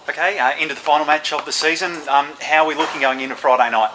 Okay, into the final match of the season. How are we looking going into Friday night?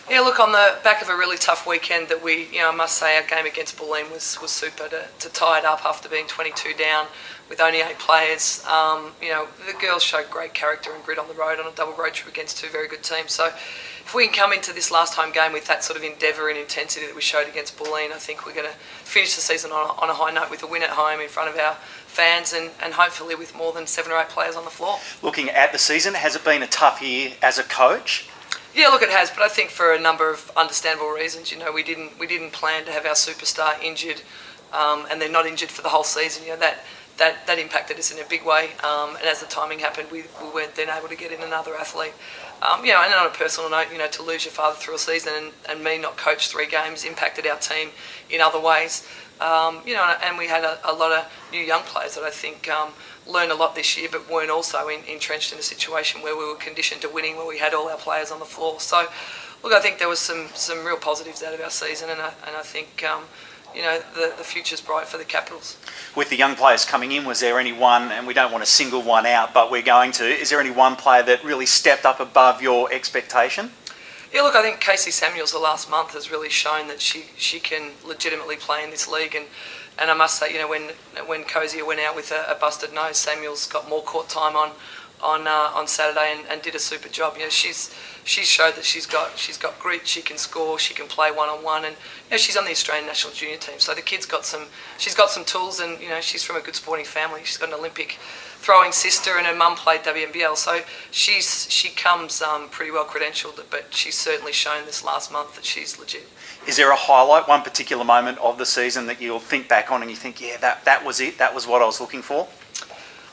Yeah, look, on the back of a really tough weekend that I must say our game against Bulleen was super to tie it up after being 22 down with only 8 players. The girls showed great character and grit on the road on a double road trip against 2 very good teams. So if we can come into this last home game with that sort of endeavour and intensity that we showed against Bulleen, I think we're going to finish the season on a high note with a win at home in front of our fans and hopefully with more than 7 or 8 players on the floor. Looking at the season, has it been a tough year as a coach? Yeah, look, it has, but I think for a number of understandable reasons. We didn't plan to have our superstar injured, and they're not injured for the whole season. That impacted us in a big way. And as the timing happened, we weren't then able to get in another athlete. And on a personal note, to lose your father through a season and me not coach 3 games impacted our team in other ways. And we had a lot of new young players that I think learned a lot this year, but weren't also entrenched in a situation where we were conditioned to winning, where we had all our players on the floor. So, look, I think there was some real positives out of our season, and I think the future's bright for the Capitals. With the young players coming in, was there any one, and we don't want to single one out, but we're going to, is there any one player that really stepped up above your expectation? Yeah, look, I think Casey Samuels the last month has really shown that she can legitimately play in this league, and I must say, when Cozier went out with a busted nose, Samuels got more court time on Saturday and did a super job. She's showed that she's got grit. She can score. She can play one-on-one, and she's on the Australian national junior team. So the kid's got some. She's got some tools, and she's from a good sporting family. She's got an Olympic throwing sister, and her mum played WNBL. So she comes pretty well credentialed, but she's certainly shown this last month that she's legit. Is there a highlight, one particular moment of the season that you'll think back on and you think, yeah, that was it. That was what I was looking for?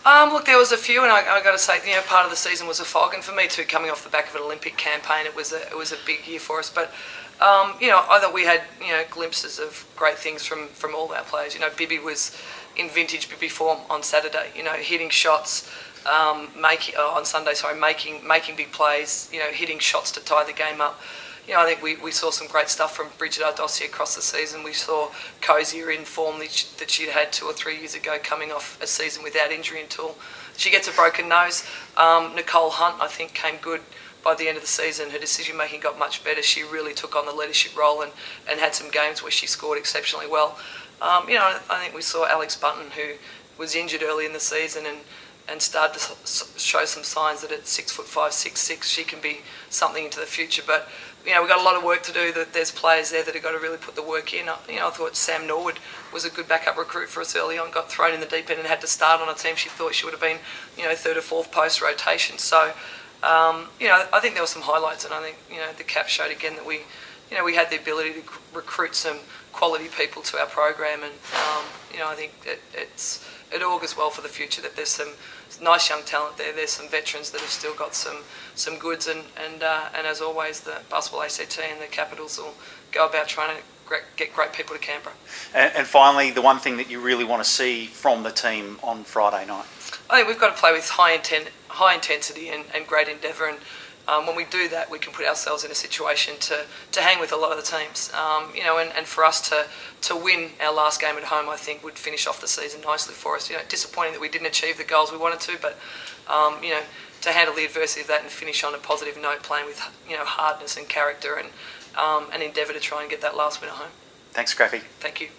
Look, there was a few, and I got to say, part of the season was a fog, and for me too, coming off the back of an Olympic campaign, it was a big year for us. But I thought we had glimpses of great things from all our players. Bibby was in vintage Bibby form on Saturday. Hitting shots, on Sunday, sorry, making big plays. Hitting shots to tie the game up. I think we saw some great stuff from Bridget Ardossi across the season. We saw Cozier in form that she'd had 2 or 3 years ago, coming off a season without injury until she gets a broken nose. Nicole Hunt, I think, came good by the end of the season. Her decision making got much better. She really took on the leadership role and had some games where she scored exceptionally well. I think we saw Alex Bunton, who was injured early in the season and started to show some signs that at 6'5", 6'6", she can be something into the future. But we've got a lot of work to do. That there's players there that have got to really put the work in. I thought Sam Norwood was a good backup recruit for us early on. Got thrown in the deep end and had to start on a team she thought she would have been, 3rd or 4th post rotation. So, I think there were some highlights, and I think the Cap showed again that we had the ability to recruit some quality people to our program, and I think it augurs well for the future that there's some nice young talent there. There's some veterans that have still got some goods, and as always, the Basketball ACT and the Capitals will go about trying to get great people to Canberra. And finally, the one thing that you really want to see from the team on Friday night? I think we've got to play with high intensity and great endeavour, and when we do that, we can put ourselves in a situation to hang with a lot of the teams. And for us to win our last game at home, I think would finish off the season nicely for us. Disappointing that we didn't achieve the goals we wanted to, but to handle the adversity of that and finish on a positive note, playing with hardness and character and endeavour to try and get that last win at home. Thanks, Graffy. Thank you.